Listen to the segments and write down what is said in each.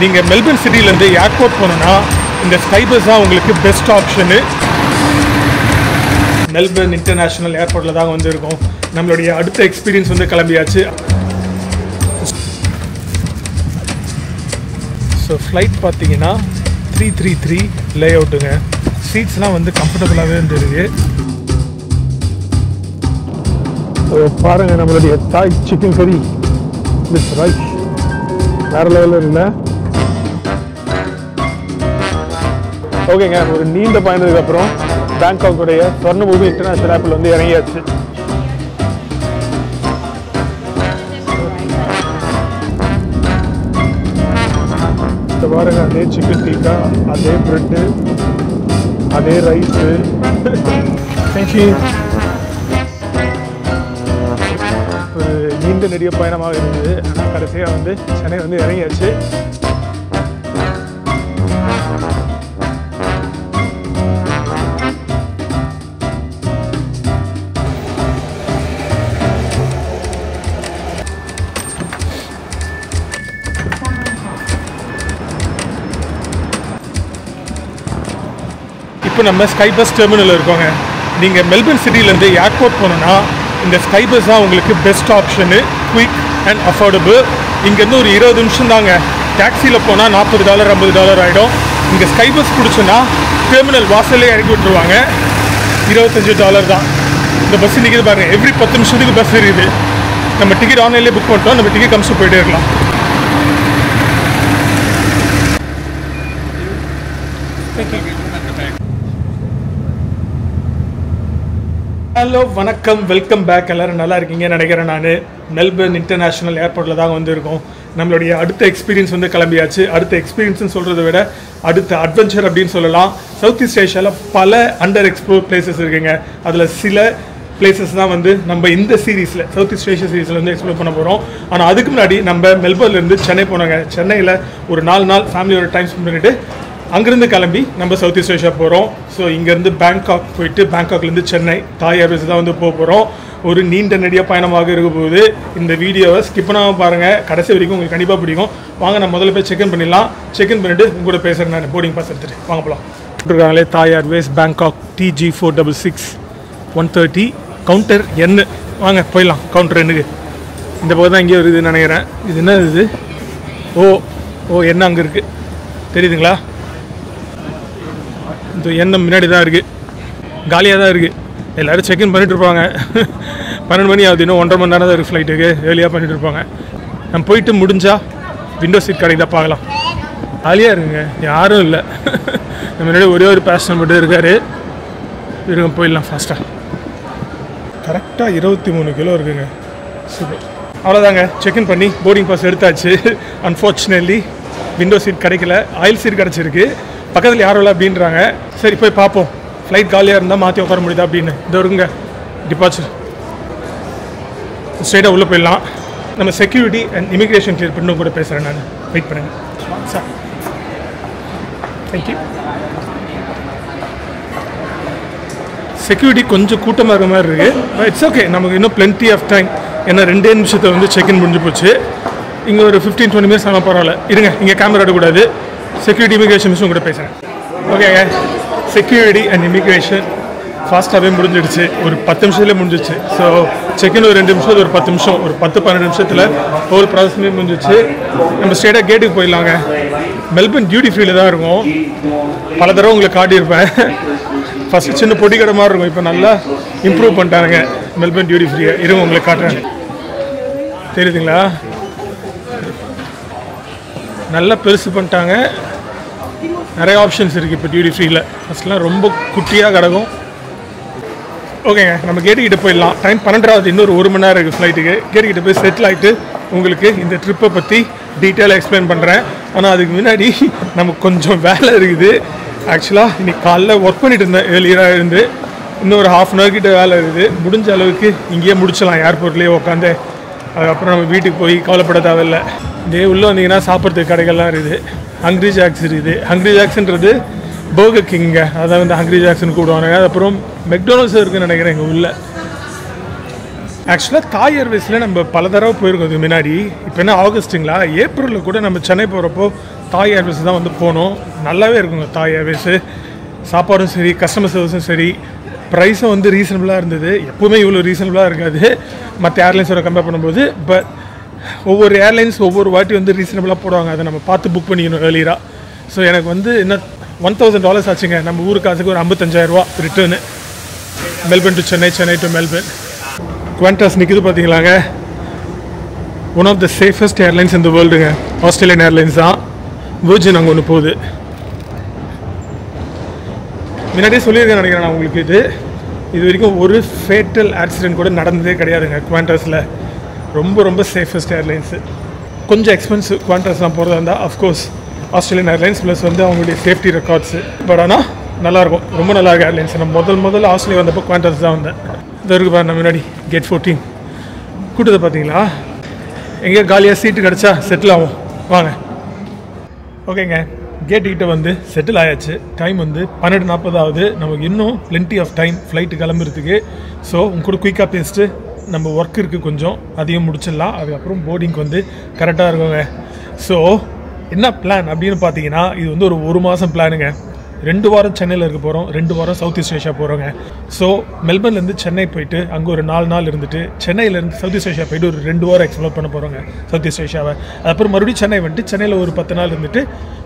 நீங்கள் Melbourne சிட்டிலேருந்து airport போனோன்னா இந்த ஸ்கைபஸ் தான் உங்களுக்கு பெஸ்ட் ஆப்ஷனு. மெல்பர்ன் இன்டர்நேஷ்னல் ஏர்போர்ட்டில் தான் வந்துருக்கோம். நம்மளுடைய அடுத்த எக்ஸ்பீரியன்ஸ் வந்து கிளம்பியாச்சு. ஸோ ஃப்ளைட் பார்த்தீங்கன்னா 333 லே அவுட்டுங்க. சீட்ஸ்லாம் வந்து கம்ஃபர்டபுளாகவே இருந்துருக்கு. பாருங்கள் நம்மளுடைய தாய் சிக்கன் கறி வித் ரைஸ் வேறு லெவலில் இருக்குல்ல. ஓகேங்க, ஒரு நீண்ட பயணத்துக்கப்புறம் பேங்காக்குடைய சொர்ணபூமி இன்டர்நேஷ்னல் ஏர்போர்ட் வந்து இறங்கியாச்சு. பாருங்க, அதே சிக்கன் டிக்கா, அதே பிரெட்டு, அதே ரைஸு. தேங்க்யூ. ஒரு நீண்ட நெடிய பயணமாக இருந்தது. ஆனால் கடைசியாக வந்து சென்னை வந்து இறங்கியாச்சு. இப்போ நம்ம ஸ்கைபஸ் டெர்மினலில் இருக்கோங்க. நீங்கள் மெல்பர்ன் சிட்டிலேருந்து ஏர்போர்ட் போனோன்னா இந்த ஸ்கைபஸ் தான் உங்களுக்கு best option. Quick and affordable. இங்கேருந்து ஒரு 20 நிமிஷம் தாங்க. டாக்ஸியில் போனால் $40 $50 ஆகிடும். இங்கே ஸ்கைபஸ் பிடிச்சோன்னா டெர்மினல் வாசல்லே இறக்கி விட்டுருவாங்க. $25 தான். இந்த பஸ் நிற்கிது பாருங்கள். எவ்ரி 10 நிமிஷத்துக்கு பஸ் இருக்குது. நம்ம டிக்கெட் ஆன்லைன்லேயே புக் பண்ணிட்டோம். நம்ம டிக்கெட் கம்ஸ் போயிட்டே இருக்கலாம். ஹலோ, வணக்கம், வெல்கம் பேக். எல்லோரும் நல்லா இருக்கீங்கன்னு நினைக்கிறேன். நான் மெல்பர்ன் இன்டர்நேஷ்னல் ஏர்போர்ட்டில் தான் வந்துருக்கோம். நம்மளுடைய அடுத்த எக்ஸ்பீரியன்ஸ் வந்து கிளம்பியாச்சு. அடுத்த எக்ஸ்பீரியன்ஸ்னு சொல்கிறத விட அடுத்த அட்வென்ச்சர் அப்படின்னு சொல்லலாம். சவுத் ஈஸ்ட் ஏஷியாவில் பல அண்டர் எக்ஸ்ப்ளோர் பிளேசஸ் இருக்குங்க. அதில் சில பிளேசஸ் தான் வந்து நம்ம இந்த சீரீஸில் சவுத் ஈஸ்ட் ஏஷியா சீரீஸில் வந்து எக்ஸ்ப்ளோர் பண்ண போகிறோம். ஆனால் அதுக்கு முன்னாடி நம்ம மெல்பர்ன்லேருந்து சென்னை போனாங்க. சென்னையில் ஒரு 4 நாள் ஃபேமிலியோட டைம் ஸ்பெண்ட் பண்ணிவிட்டு அங்கேருந்து கிளம்பி நம்ம சவுத் ஈஸ்ட் ஏஷியா போகிறோம். ஸோ இங்கேருந்து பேங்காக் போயிட்டு பேங்காக்லேருந்து சென்னை தாய் ஏர்வேஸ் தான் வந்து போகிறோம். ஒரு நீண்ட நெடிய பயணமாக இருக்க போகுது. இந்த வீடியோவை ஸ்கிப் பண்ணாமல் பாருங்கள், கடைசி வரைக்கும் உங்களுக்கு கண்டிப்பாக பிடிக்கும். வாங்க, நான் முதல்ல போய் செக்இன் பண்ணிடலாம். செக்இன் பண்ணிவிட்டு உங்களோட பேசுகிறேன். நான் போர்டிங் பாஸ் எடுத்துகிட்டு வாங்க போகலாம். இருக்காங்களே தாய் Airways Bangkok TG466 130 counter N. வாங்க போயிடலாம். கவுண்டர் Nக்கு இந்த பக்கம் தான் இங்கே இருக்குதுன்னு நினைக்கிறேன். இது என்ன இது? என்ன அங்கே இருக்குது தெரியுதுங்களா? இந்த எண்ணம் முன்னாடி தான் இருக்குது. காலியாக தான் இருக்குது. எல்லோரும் செக்இன் பண்ணிட்டுருப்பாங்க. 12 மணி ஆகுது. இன்னும் 1.5 மணி நேரம் தான் இருக்குது ஃப்ளைட்டுக்கு. ஏர்லியாக பண்ணிட்டு இருப்பாங்க. நம்ம போயிட்டு முடிஞ்சால் விண்டோ சீட் கிடைக்குதா பார்க்கலாம். காலியாக இருக்குங்க, யாரும் இல்லை. நம்ம முன்னாடி ஒரே ஒரு பேசஞ்சர் மட்டும் இருக்கார். இருங்க, போயிடலாம் ஃபாஸ்ட்டாக. கரெக்டாக 23 கிலோ இருக்குங்க. சூப்பர். அவ்வளோதாங்க, செக்இன் பண்ணி போர்டிங் பாஸ் எடுத்தாச்சு. அன்ஃபார்ச்சுனேட்லி விண்டோ சீட் கிடைக்கல. ஆயில் சீட் கிடச்சிருக்கு. பக்கத்தில் யாரும் இல்லை அப்படின்றாங்க. சரி, போய் பார்ப்போம். ஃப்ளைட் காலியாக இருந்தால் மாற்றி உட்கார முடியுதா அப்படின்னு. இது வருங்க டிபார்ச்சர். ஸ்ட்ரெயிட்டாக உள்ளே போயிடலாம். நம்ம செக்யூரிட்டி அண்ட் இமிக்ரேஷன் கிளியர் பண்ணி கூட பேசுகிறேன். நான் வெயிட் பண்ணுங்கள் சார். தேங்க்யூ. செக்யூரிட்டி கொஞ்சம் கூட்டமாக இருக்க மாதிரி இருக்குது. இட்ஸ் ஓகே, நமக்கு இன்னும் பிளென்டி ஆஃப் டைம். ஏன்னா 2 நிமிஷத்தில் வந்து செக்இன் முடிஞ்சு போச்சு. இங்கே ஒரு 15-20 மினிட்ஸ் ஆனால் பரவாயில்ல. இருங்க, இங்கே கேமரா எடுக்கக்கூடாது. செக்யூரிட்டி இமிக்ரேஷன் கூட பேசுகிறேன். ஓகேங்க, செக்யூரிட்டி அண்ட் இமிக்ரேஷன் ஃபாஸ்ட்டாகவே முடிஞ்சிடுச்சு. ஒரு 10 நிமிஷத்துலேயே முடிஞ்சிச்சு. ஸோ செக்இன் ஒரு 2 நிமிஷம், ஒரு 10 நிமிஷம், ஒரு 10-12 நிமிஷத்தில் ஹோல் ப்ராசஸ்மே முடிஞ்சிச்சு. நம்ம ஸ்ட்ரெயிட்டாக கேட்டுக்கு போயிடலாங்க. மெல்பர்ன் டியூட்டி ஃப்ரீயில் தான் இருக்கும். பல தடவை உங்களுக்கு காட்டியிருப்பேன். ஃபஸ்ட்டு சின்ன பொடி கடை மாதிரி இருக்கும். இப்போ நல்லா இம்ப்ரூவ் பண்ணிட்டாங்க மெல்பர்ன் டியூட்டி ஃப்ரீயை. இருங்க, உங்களுக்கு காட்டுறேன். தெரியுதுங்களா? நல்லா பெருசு பண்ணிட்டாங்க. நிறைய ஆப்ஷன்ஸ் இருக்குது இப்போ டியூட்டி ஃப்ரீயில். ஃபஸ்ட்லாம் ரொம்ப குட்டியாக கிடக்கும். ஓகேங்க, நம்ம கேட்டுக்கிட்ட போயிடலாம். டைம் 12 இன்னொரு 1 மணி நேரம் இருக்குது ஃப்ளைட்டுக்கு. கேட்டுக்கிட்ட போய் செட்டில் ஆகிட்டு உங்களுக்கு இந்த ட்ரிப்பை பற்றி டீட்டெயிலாக எக்ஸ்பிளைன் பண்ணுறேன். ஆனால் அதுக்கு முன்னாடி நமக்கு கொஞ்சம் வேலை இருக்குது. ஆக்சுவலாக இன்றைக்கி காலைல ஒர்க் பண்ணிட்டு இருந்தேன். ஏர்லியராக இருந்து இன்னொரு ½ hour கிட்ட வேலை இருக்குது. முடிஞ்ச அளவுக்கு இங்கேயே முடிச்சிடலாம் ஏர்போர்ட்லேயே உட்காந்து. அதுக்கப்புறம் நம்ம வீட்டுக்கு போய் கவலைப்பட தேவையில்லை. இதே உள்ளே வந்தீங்கன்னா சாப்பிட்றதுக்கு கடைகள்லாம் இருக்குது. ஹங்க்ரி ஜாக்ஸ் இருக்குது. ஹங்க்ரி ஜாக்ஸ்ன்றது பர்கர் கிங்க, அதை வந்து ஹங்க்ரி ஜாக்ஸ்ன்னு கூப்பிடுவாங்க. அப்புறம் மெக்டொனால்ட்ஸ் இருக்குதுன்னு நினைக்கிறேன் எங்கள் உள்ள. ஆக்சுவலாக தாய் ஏர்வேஸில் நம்ம பல தடவை போயிருக்கோம் இதுக்கு முன்னாடி. இப்போ என்ன ஆகஸ்ட்டுங்களா, ஏப்ரலில் கூட நம்ம சென்னை போகிறப்போ தாய் ஏர்வேஸ் தான் வந்து போனோம். நல்லாவே இருக்குங்க தாய் ஏர்வேஸு. சாப்பாடும் சரி, கஸ்டமர் சர்வீஸும் சரி, ப்ரைஸும் வந்து ரீசனபிளாக இருந்தது. எப்போவுமே இவ்வளோ ரீசனபிளாக இருக்காது மற்ற ஏர்லைன்ஸோட கம்பேர் பண்ணும்போது. பட் ஒவ்வொரு ஏர்லைன்ஸ் ஒவ்வொரு வாட்டி வந்து ரீசனபிளாக போடுவாங்க. அதை நம்ம பார்த்து புக் பண்ணிக்கணும் ஏர்லியராக. ஸோ எனக்கு வந்து என்ன $1,000 ஆச்சுங்க. நம்ம ஊருக்கு காசுக்கு ஒரு 55,000 return. Melbourne to Chennai, Chennai to Melbourne. Qantas நிற்குது பார்த்தீங்களாங்க. One of the safest airlines இந்த வேர்ல்டுங்க. ஆஸ்திரேலியன் ஏர்லைன்ஸ் தான். விர்ஜின் அங்கே ஒன்று போகுது. முன்னாடியே சொல்லியிருக்கேன் நினைக்கிறேன் நான் உங்களுக்கு. இது வரைக்கும் ஒரு ஃபேட்டல் ஆக்சிடென்ட் கூட நடந்ததே கிடையாதுங்க குவாண்டாஸில். ரொம்ப ரொம்ப சேஃபஸ்ட் ஏர்லைன்ஸு. கொஞ்சம் எக்ஸ்பென்சிவ் குவாண்டாஸ்லாம் போகிறதா இருந்தால் அஃப்கோர்ஸ் ஆஸ்திரேலியன் ஏர்லைன்ஸ் ப்ளஸ் வந்து அவங்களுடைய சேஃப்டி ரெக்கார்ட்ஸு. பட் ஆனால் நல்லாயிருக்கும், ரொம்ப நல்லா இருக்கும் ஏர்லைன்ஸ். நான் முதல்ல ஆஸ்திரேலியா வந்தப்போ குவாண்டாஸ் தான் வந்தேன். இது இருக்கு பாருங்க முன்னாடி கேட் 14 கூட்டத்தை பார்த்தீங்களா? எங்கேயோ காலியாக சீட்டு கிடச்சா செட்டில் ஆகும். வாங்க. ஓகேங்க, கேட் கிட்ட வந்து செட்டில் ஆயாச்சு. டைம் வந்து 12:40 ஆகுது. நமக்கு இன்னும் பிளென்டி ஆஃப் டைம் ஃப்ளைட்டு கிளம்புறதுக்கு. ஸோ உங்க கூட குயிக்காக பேசிட்டு நம்ம ஒர்க் இருக்குது கொஞ்சம், அதையும் முடிச்சிடலாம். அதுக்கப்புறம் போர்டிங்க்கு வந்து கரெக்டாக இருக்குங்க. ஸோ என்ன பிளான் அப்படின்னு பார்த்தீங்கன்னா, இது வந்து ஒரு மாதம் பிளானுங்க. 2 வாரம் சென்னையில் இருக்க போகிறோம், 2 வாரம் சவுத் ஈஸ்ட் ஏஷியா போகிறோங்க. ஸோ மெல்பர்ன்லேருந்து சென்னை போயிட்டு அங்கே ஒரு 4 நாள் இருந்துட்டு, சென்னையிலேருந்து சவுத் ஈஸ்ட் ஏஷியா போயிட்டு ஒரு 2 வாரம் எக்ஸ்ப்ளோர் பண்ண போகிறோங்க சவுத் ஈஸ்ட் ஏஷியாவை. அப்புறம் மறுபடியும் சென்னை வந்துட்டு சென்னையில் ஒரு 10 நாள் இருந்துட்டு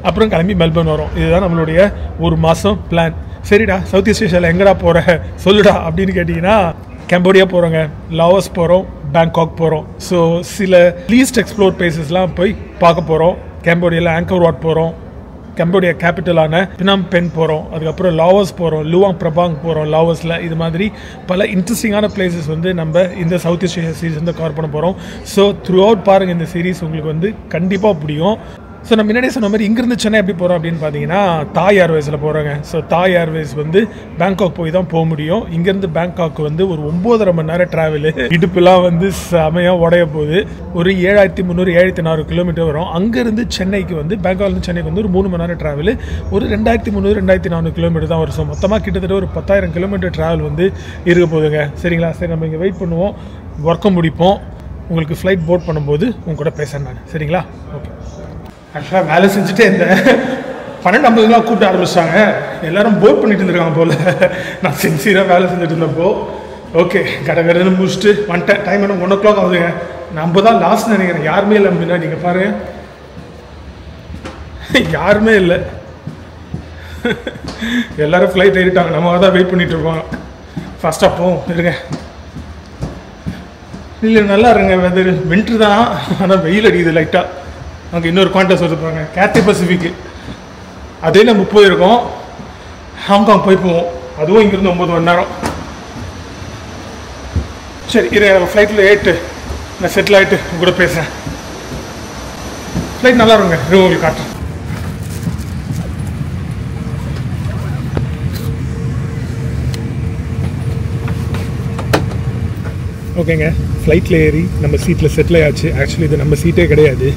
அப்புறம் கிளம்பி மெல்பர்ன் வரும். இதுதான் நம்மளுடைய ஒரு மாதம் பிளான். சரிடா, சவுத் ஈஸ்ட் ஏஷியாவில் எங்கடா போகிற சொல்லுடா அப்படின்னு கேட்டிங்கன்னா, கம்போடியா போகிறோங்க, லாவோஸ் போகிறோம், பேங்காக் போகிறோம். ஸோ சில லீஸ்ட் எக்ஸ்ப்ளோர் பிளேசஸ்லாம் போய் பார்க்க போகிறோம். கம்போடியாவில் ஆங்கர் வாட் போகிறோம், கம்போடியா கேபிட்டலான பினாம் பென் போகிறோம், அதுக்கப்புறம் லாவோஸ் போகிறோம், லுவாங் பிரபாங் போகிறோம் லாவோஸில். இது மாதிரி பல இன்ட்ரெஸ்டிங்கான பிளேசஸ் வந்து நம்ம இந்த சவுத் ஈஸ்ட் ஏஷியா சீரீஸ் வந்து கவர் பண்ண போகிறோம். ஸோ த்ரூ அவுட் பாருங்கள், இந்த சீரீஸ் உங்களுக்கு வந்து கண்டிப்பாக பிடிக்கும். ஸோ நம்ம முன்னாடியே சொன்ன மாதிரி இங்கேருந்து சென்னை எப்படி போகிறோம் அப்படின்னு பார்த்தீங்கன்னா, தாய் ஏர்வேஸில் போகிறோங்க. ஸோ தாய் ஏர்வேஸ் வந்து பேங்காக் போய் தான் போக முடியும். இங்கேருந்து பேங்காக் வந்து ஒரு 9.5 மணி நேரம் ட்ராவலு. இடுப்புலாம் வந்து செமையாக உடைய போகுது. ஒரு 7,300 7,400 கிலோமீட்டர் வரும். அங்கேருந்து சென்னைக்கு வந்து பேங்காக்லேருந்து சென்னைக்கு வந்து ஒரு 3 மணி நேரம் ட்ராவலு. ஒரு 2,300 2,400 கிலோமீட்டர் தான் வரும். ஸோ மொத்தமாக கிட்டத்தட்ட ஒரு 10,000 கிலோமீட்டர் ட்ராவல் வந்து இருக்க போகுதுங்க. சரிங்களா? சரி, நம்ம இங்கே வெயிட் பண்ணுவோம், ஒர்க்கை முடிப்போம். உங்களுக்கு ஃப்ளைட் போர்ட் பண்ணும்போது உங்க கூட பேசுகிறேன் நான். சரிங்களா? ஓகே. ஆக்சுவலாக வேலை செஞ்சுட்டே இருந்தேன். 12:50 கூப்பிட்டு ஆரம்பிச்சிட்டாங்க. எல்லாரும் போர்ட் பண்ணிட்டு இருந்திருக்காங்க போல். நான் சின்சியராக வேலை செஞ்சுட்டு இருந்தப்போ ஓகே கடை முடிச்சுட்டு வந்துட்டேன். டைம் என்ன 1 o'clock ஆகுதுங்க. நம்ம தான் லாஸ்ட் நினைக்கிறேன். யாருமே இல்லை முன்னாடி. நீங்கள் பாருங்க, யாருமே இல்லை. எல்லாரும் ஃப்ளைட் ஏறிட்டாங்க. நம்ம தான் வெயிட் பண்ணிட்டு இருக்கோம். ஃபஸ்ட்டாக போவோம். இருங்க. இல்லை நல்லா இருங்க. வெதர் வின்ட்ரு தான், ஆனால் வெயில் அடிக்குது லைட்டாக. அங்கே இன்னொரு குவாண்டாஸ் வச்சுருப்பாங்க, கேத்தே பசிபிக்கு. அதே நம்ம போயிருக்கோம். ஹாங்காங் போய் போவோம். அதுவும் இங்கேருந்து 9 மணி நேரம். சரி, இரு ஃப்ளைட்டில் ஏறிட்டு நான் செட்டில் ஆகிட்டு உங்க கூட பேசுகிறேன். ஃப்ளைட் நல்லா இருங்க, இது உங்களுக்கு காட்டுறேன். ஓகேங்க, ஃப்ளைட்டில் ஏறி நம்ம சீட்டில் செட்டில் ஆயாச்சு. ஆக்சுவலி இது நம்ம சீட்டே கிடையாது.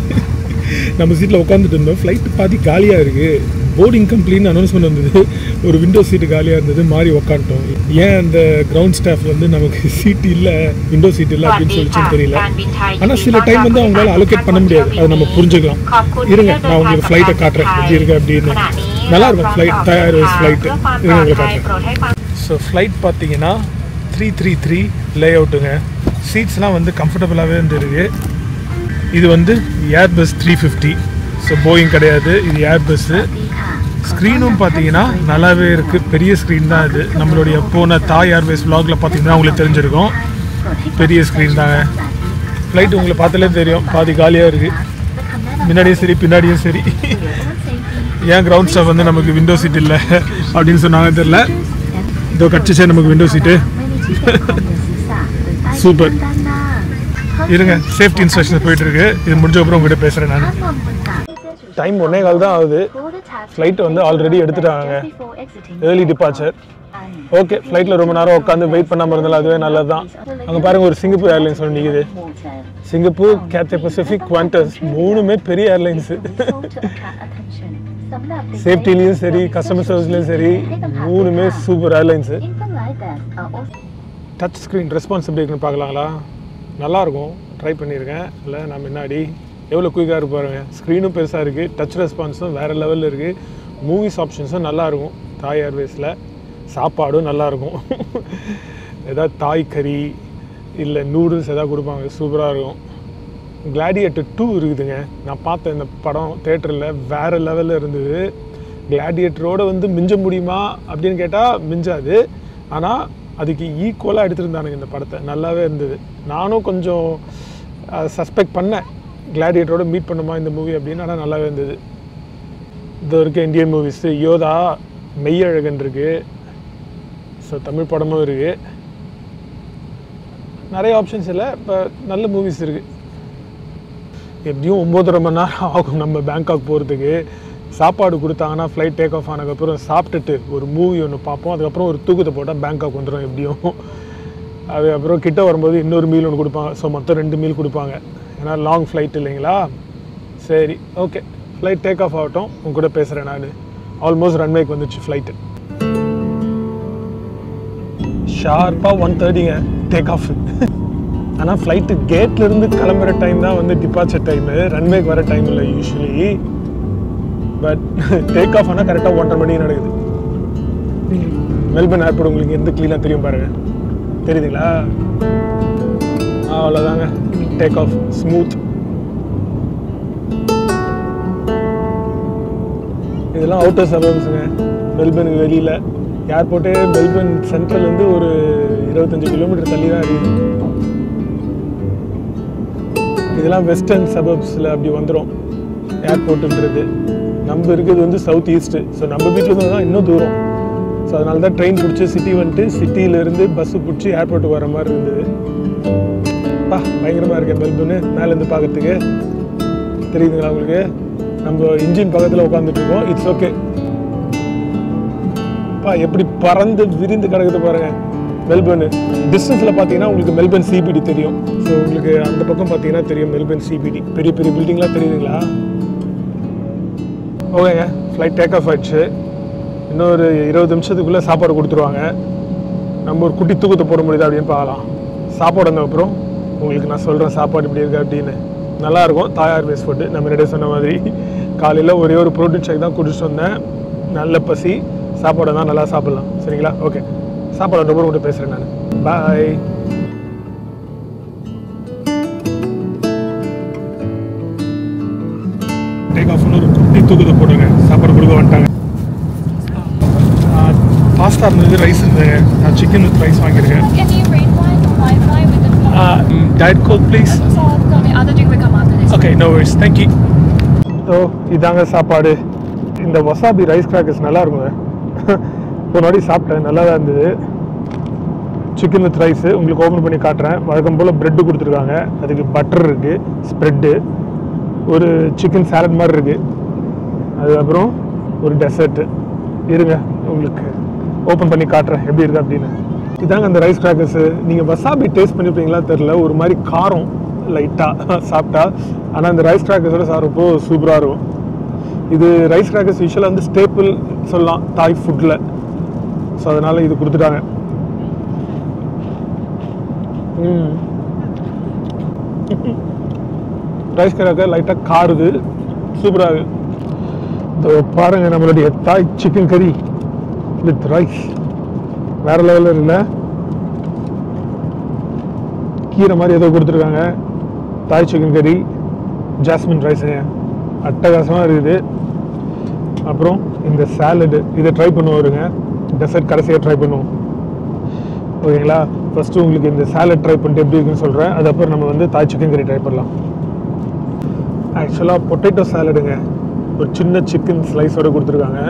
நம்ம சீட்டில் உட்காந்துட்டு இருந்தோம். ஃப்ளைட்டு பாதி காலியாக இருக்குது. போர்டிங் கம்ப்ளீட்னு அனௌன்ஸ்மெண்ட் வந்தது. ஒரு விண்டோ சீட்டு காலியாக இருந்தது, மாறி உட்காந்துட்டோம். ஏன் அந்த கிரவுண்ட் ஸ்டாஃப் வந்து நமக்கு சீட்டு இல்லை, விண்டோ சீட் இல்லை அப்படின்னு சொல்லிச்சுன்னு தெரியல. ஆனால் சில டைம் வந்து அவங்களால அலோகேட் பண்ண முடியாது. அதை நம்ம புரிஞ்சுக்கலாம். இருங்க, நான் உங்களுக்கு ஃப்ளைட்டை காட்டுறேன் எப்படி இருக்குது அப்படின்னு. நல்லாயிருக்கும் ஃப்ளைட், தயார் ஃப்ளைட்டு. இருங்க உங்களுக்கு காட்டுறேன். ஸோ ஃப்ளைட் பார்த்தீங்கன்னா 333 லே அவுட்டுங்க. சீட்ஸ்லாம் வந்து கம்ஃபர்டபுளாகவே இருந்துருக்கு. இது வந்து ஏர்பஸ் 350. ஸோ போயிங் கிடையாது, இது ஏர்பஸ்ஸு. ஸ்க்ரீனும் பார்த்தீங்கன்னா நல்லாவே இருக்குது. பெரிய ஸ்க்ரீன் தான் இது. நம்மளுடைய போன தாய் ஏர்வேஸ் vlogல பார்த்தீங்கன்னா உங்களுக்கு தெரிஞ்சிருக்கும். பெரிய ஸ்க்ரீன் தாங்க. ஃப்ளைட் உங்களை பார்த்தாலே தெரியும், பாதி காலியாக இருக்குது. முன்னாடியும் சரி பின்னாடியும் சரி. ஏன் கிரவுண்ட் ஸ்டாஃப் வந்து நமக்கு விண்டோ சீட் இல்லை அப்படின்னு சொன்னாங்க தெரியல. இதோ கட்சிச்சே நமக்கு விண்டோ சீட்டு. சூப்பர். இருங்க, சேஃப்டி இன்ஸ்ட்ரக்ஷன் போயிட்டு இருக்கு. இது முடிஞ்ச உங்ககிட்ட பேசுகிறேன் நான். டைம் 1:15 தான் ஆகுது. ஃப்ளைட் வந்து ஆல்ரெடி எடுத்துட்டாங்க, ஏர்லி டிபார்ச்சர். ஓகே, ஃப்ளைட்டில் ரொம்ப நேரம் உட்காந்து வெயிட் பண்ணாமல் இருந்தாலும் அதுவே நல்லது தான். அங்கே பாருங்கள், ஒரு சிங்கப்பூர் ஏர்லைன்ஸ் ஒன்று நிற்குது. சிங்கப்பூர், கேத்தே பசிபிக், குவாண்டஸ், 3மே பெரிய ஏர்லைன்ஸு. சேஃப்டிலையும் சரி, கஸ்டமர் சர்வீஸ்லையும் சரி, 3மே super airlines. Touch screen response எப்படி இருக்குன்னு பார்க்கலாங்களா? நல்லாயிருக்கும். ட்ரை பண்ணியிருக்கேன். இல்லை நான் முன்னாடி எவ்வளோ குயிக்காக இருக்கு பாருங்கள். ஸ்க்ரீனும் பெருசாக இருக்குது, டச் ரெஸ்பான்ஸும் வேறு லெவலில் இருக்குது, மூவிஸ் ஆப்ஷன்ஸும் நல்லாயிருக்கும். தாய் ஏர்வேஸில் சாப்பாடும் நல்லாயிருக்கும். ஏதாவது தாய் கறி இல்லை நூடுல்ஸ் எதாவது கொடுப்பாங்க, சூப்பராக இருக்கும். கிளாடியேட்டர் 2 இருக்குதுங்க. நான் பார்த்த இந்த படம் தேட்டரில் வேறு லெவலில் இருந்தது. கிளாடியேட்டரோடு வந்து மிஞ்ச முடியுமா அப்படின்னு கேட்டால் மிஞ்சாது. ஆனால் அதுக்கு ஈக்குவலாக எடுத்துருந்தானுங்க இந்த படத்தை. நல்லாவே இருந்தது. நானும் கொஞ்சம் சஸ்பெக்ட் பண்ணேன் கிளாடியேட்டரோட மீட் பண்ணுமா இந்த மூவி அப்படின்னு. ஆனால் நல்லாவே இருந்தது. இது இருக்க இந்தியன் மூவிஸு யோதா, மெய்யழகன் இருக்குது. ஸோ தமிழ் படமும் இருக்குது. நிறைய ஆப்ஷன்ஸ் இல்லை, இப்போ நல்ல மூவிஸ் இருக்குது. எப்படியும் 9.5 மணி நேரம் ஆகும் நம்ம பேங்காக் போகிறதுக்கு. சாப்பாடு கொடுத்தாங்கன்னா ஃப்ளைட் டேக் ஆஃப் ஆனதுக்கப்புறம் சாப்பிட்டுட்டு ஒரு மூவி ஒன்று பார்ப்போம். அதுக்கப்புறம் ஒரு தூக்கத்தை போட்டால் பேங்காக் வந்துடும் எப்படியும். அதுக்கப்புறம் கிட்ட வரும்போது இன்னொரு மீல் ஒன்று கொடுப்பாங்க. ஸோ மொத்தம் 2 மீல் கொடுப்பாங்க. ஏன்னா லாங் ஃப்ளைட் இல்லைங்களா. சரி, ஓகே, ஃப்ளைட் டேக் ஆஃப் ஆகட்டும். உங்க கூட பேசுகிறேன் நான். ஆல்மோஸ்ட் ரன்வேக்கு வந்துச்சு ஃப்ளைட்டு. ஷார்ப்பாக 1:30ங்க டேக் ஆஃப். ஆனால் ஃப்ளைட்டு கேட்லேருந்து கிளம்புற டைம் தான் வந்து டிபார்ச்சர் டைமு, ரன்வேக்கு வர டைம் இல்லை யூஸ்வலி. பட் டேக் ஆஃப் ஆனால் கரெக்டாக 1:30 மணிக்கு நடக்குது. மெல்பர்ன் ஏர்போர்ட் உங்களுக்கு எந்த க்ளீனாக தெரியும் பாருங்கள், தெரியுதுங்களா? அவ்வளோதாங்க, டேக் ஆஃப் ஸ்மூத். இதெல்லாம் அவுட்டர் சபர்ப்ஸுங்க மெல்பர்னுக்கு வெளியில். ஏர்போர்ட்டே மெல்பர்ன் சென்ட்ரல்லேருந்து ஒரு 25 கிலோமீட்டர் தள்ளி தான் இருக்குது. இதெல்லாம் வெஸ்டர்ன் சபர்ப்ஸில் அப்படி வந்துடும் ஏர்போர்ட்டுன்றது. நம்ம இருக்கிறது வந்து சவுத் ஈஸ்ட்டு. ஸோ நம்ம வீட்டில் தான் இன்னும் தூரம். ஸோ அதனால தான் ட்ரெயின் பிடிச்சி சிட்டி வந்துட்டு சிட்டியிலேருந்து பஸ்ஸு பிடிச்சி ஏர்போர்ட்டுக்கு வர மாதிரி இருந்தது. பயங்கரமாக இருக்கேன் மெல்பர்னு மேலேருந்து பார்க்கறதுக்கு. தெரியுதுங்களா உங்களுக்கு? நம்ம இன்ஜின் பக்கத்தில் உட்காந்துட்ருக்கோம். It's okay. எப்படி பறந்து விரிந்து கிடக்குது பாருங்கள் மெல்பர்னு. டிஸ்டன்ஸில் பார்த்தீங்கன்னா உங்களுக்கு மெல்பர்ன் சிபிடி தெரியும். ஸோ உங்களுக்கு அந்த பக்கம் பார்த்தீங்கன்னா தெரியும் மெல்பர்ன் சிபிடி. பெரிய பெரிய பில்டிங்லாம் தெரியுதுங்களா? ஓகேங்க, ஃப்ளைட் டேக் ஆஃப் ஆயிடுச்சு. இன்னொரு 20 நிமிஷத்துக்குள்ளே சாப்பாடு கொடுத்துருவாங்க. நம்ம ஒரு குட்டி தூக்கத்தை போட முடியுதா அப்படின்னு பார்க்கலாம். சாப்பாடு வந்ததுக்கப்புறம் உங்களுக்கு நான் சொல்கிறேன் சாப்பாடு இப்படி இருக்குது அப்படின்னு. நல்லாயிருக்கும். தாய் ஏர்வேஸ் ஃபுட்டு. நம்ம முன்னாடியே சொன்ன மாதிரி காலையில் ஒரே ஒரு ப்ரோட்டீன் ஷேக் தான் குடிச்சிட்டு வந்தேன். நல்ல பசி. சாப்பாடு தான் நல்லா சாப்பிட்லாம். சரிங்களா? ஓகே, சாப்பாடு ரொம்ப கூட பேசுகிறேன் நான். பாய். டேக் ஆஃப் ஒரு குட்டி தூக்கத்தை போட்டுங்க. சாப்பாடு கொடுக்க வந்துட்டாங்க. பாஸ்தா இருந்தது, ரைஸ் இருந்தது. நான் சிக்கன் வித் ரைஸ் வாங்கியிருக்கேன். Diet coke please. Okay, no worries, thank you. So இதாங்க சாப்பாடு. இந்த வசாபி ரைஸ் கிராக்கர்ஸ் நல்லா இருக்குங்க. ஒரு வாட்டி சாப்பிட்டேன், நல்லா தான் இருந்தது. சிக்கன் வித் ரைஸு உங்களுக்கு ஓப்பன் பண்ணி காட்டுறேன். வழக்கம் போல் ப்ரெட்டு கொடுத்துருக்காங்க. அதுக்கு பட்டர் இருக்குது, ஸ்ப்ரெட்டு, ஒரு சிக்கன் சாலட் மாதிரி இருக்குது. அதுக்கப்புறம் ஒரு டெசர்ட்டு. இருங்க உங்களுக்கு ஓப்பன் பண்ணி காட்டுறேன் எப்படி இருக்குது அப்படின்னு. இதாங்க அந்த ரைஸ் கிராக்கர்ஸு. நீங்கள் வசாபி டேஸ்ட் பண்ணிப்பீங்களா தெரில, ஒரு மாதிரி காரம் லைட்டாக சாப்பிட்டா. ஆனால் இந்த ரைஸ் கிராக்கர்ஸோட சாப்பிட்றப்போ சூப்பராக இருக்கும். இது ரைஸ் கிராக்கர்ஸ் யூஸ்வலாக வந்து ஸ்டேப்பிள் சொல்லலாம் தாய் ஃபுட்டில். ஸோ அதனால் இது கொடுத்துட்டாங்க. ரைஸ் கிராக்கர் லைட்டாக காருது, சூப்பராக இருக்குது. இதோ பாருங்கள் நம்மளுடைய தாய் சிக்கன் கறி வித் ரைஸ். வேறு லெவலில் இருக்குல்ல? கீரை மாதிரி ஏதோ கொடுத்துருக்காங்க. தாய் சிக்கன் கறி, ஜாஸ்மின் ரைஸுங்க, அட்டகாசமாக இருக்குது. அப்புறம் இந்த சாலடு, இதை ட்ரை பண்ணுவோருங்க. டெசர்ட் கடைசியாக ட்ரை பண்ணுவோம். ஓகேங்களா? ஃபஸ்ட்டு உங்களுக்கு இந்த சாலட் ட்ரை பண்ணிட்டு எப்படி இருக்குன்னு சொல்கிறேன். அதுக்கப்புறம் நம்ம வந்து தாய் சிக்கன் கறி ட்ரை பண்ணலாம். ஆக்சுவலாக பொட்டேட்டோ சாலடுங்க. ஒரு சின்ன சிக்கன் ஸ்லைஸோடு கொடுத்துருக்காங்க.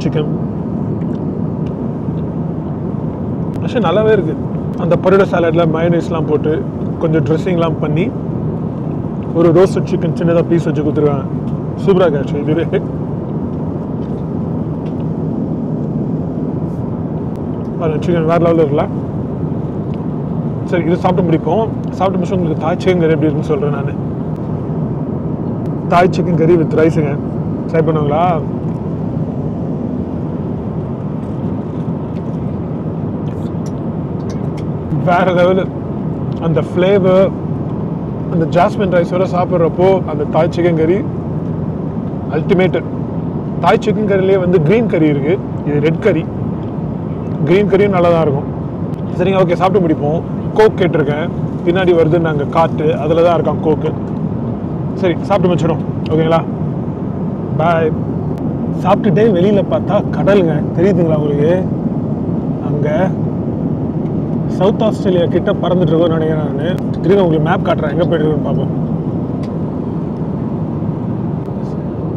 சிக்கன் ஆக்சுவலி நல்லாவே இருக்குது. அந்த பொட்டேட்டோ சாலடில் மயோனைஸ்லாம் போட்டு கொஞ்சம் ட்ரெஸ்ஸிங்லாம் பண்ணி ஒரு ரோஸ்டட் சிக்கன் சின்னதாக பீஸ் வச்சு கொடுத்துருக்காங்க. சூப்பராக இருக்கு ஆக்சுவலி. இதுவே சிக்கன் வேறு லெவலில் இருக்குல்ல? சரி, இது சாப்பிட்டு முடிப்போம். சாப்பிட்டு முடிச்சு உங்களுக்கு தாய் சிக்கன் கறி எப்படி இருக்குன்னு சொல்கிறேன் நான். தாய் சிக்கன் கறி வித் ரைஸுங்க. ட்ரை பண்ணுங்களா? வேறு லெவலு. அந்த ஃப்ளேவர், அந்த ஜாஸ்மின் ரைஸோட சாப்பிட்றப்போ அந்த தாய் சிக்கன் கறி அல்டிமேட்டு. தாய் சிக்கன் கறிலேயே வந்து க்ரீன் கறி இருக்குது, இது ரெட் கறி. க்ரீன் கறியும் நல்லா தான் இருக்கும். சரிங்க, ஓகே, சாப்பிட்டு முடிப்போம். கோக் கேட்டிருக்கேன், பின்னாடி வருது நாங்கள் காற்று, அதில் தான் இருக்கான் கோக்கு. சரி, சாப்பிட்டு முடிச்சிடும். ஓகேங்களா, பாய். சாப்பிட்டுட்டே வெளியில் பார்த்தா கடலுங்க, தெரியுதுங்களா உங்களுக்கு? அங்கே சவுத் ஆஸ்திரேலியா கிட்ட பறந்துட்டு இருக்கோன்னு நினைக்கிறேன் நான். திரும்ப உங்களுக்கு மேப் காட்டுறேன், எங்கே போயிட்டு இருக்குன்னு பார்ப்போம்.